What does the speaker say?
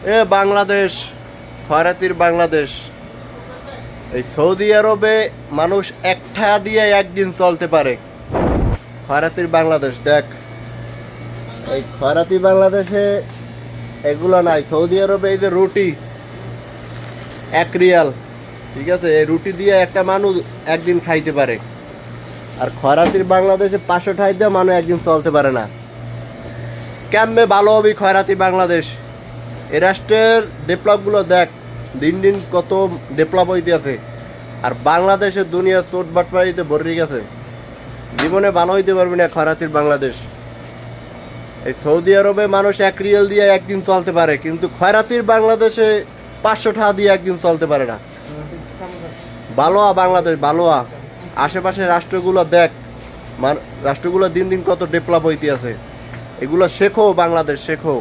এ বাংলাদেশ, খয়রাতির বাংলাদেশ। এই সৌদি আরবে মানুষ একটা দিয়ে একদিন চলতে পারে। খয়রাতির বাংলাদেশ দেখ, এই খয়রাতি বাংলাদেশে এগুলো নাই। সৌদি আরবে এই যে রুটি 1 রিয়াল, ঠিক আছে, এই রুটি দিয়ে একটা মানুষ একদিন খাইতে পারে। আর খয়রাতির বাংলাদেশে 500 টাকা দিয়ে মানুষ একদিন চলতে পারে না। কেমনে ভালো হবে খয়রাতি বাংলাদেশ? এই রাষ্ট্রের ডেভেলপগুলো দেখ, দিন দিন কত ডেভেলপ হইতে আছে। আর বাংলাদেশের দুনিয়া চোট বাটপাড়িতে ভরে গেছে। জীবনে ভালো হইতে পারবে না খয়রাতির বাংলাদেশ। এই সৌদি আরবে মানুষ 1 রিয়াল দিয়ে একদিন চলতে পারে, কিন্তু খয়রাতির বাংলাদেশে 500 টাকা দিয়ে একদিন চলতে পারে না। ভালোয়া বাংলাদেশ, ভালোয়া। আশেপাশে রাষ্ট্রগুলো দেখ, রাষ্ট্রগুলো দিন দিন কত ডেভেলপ হইতে আছে। এগুলো শেখো, বাংলাদেশ শেখো।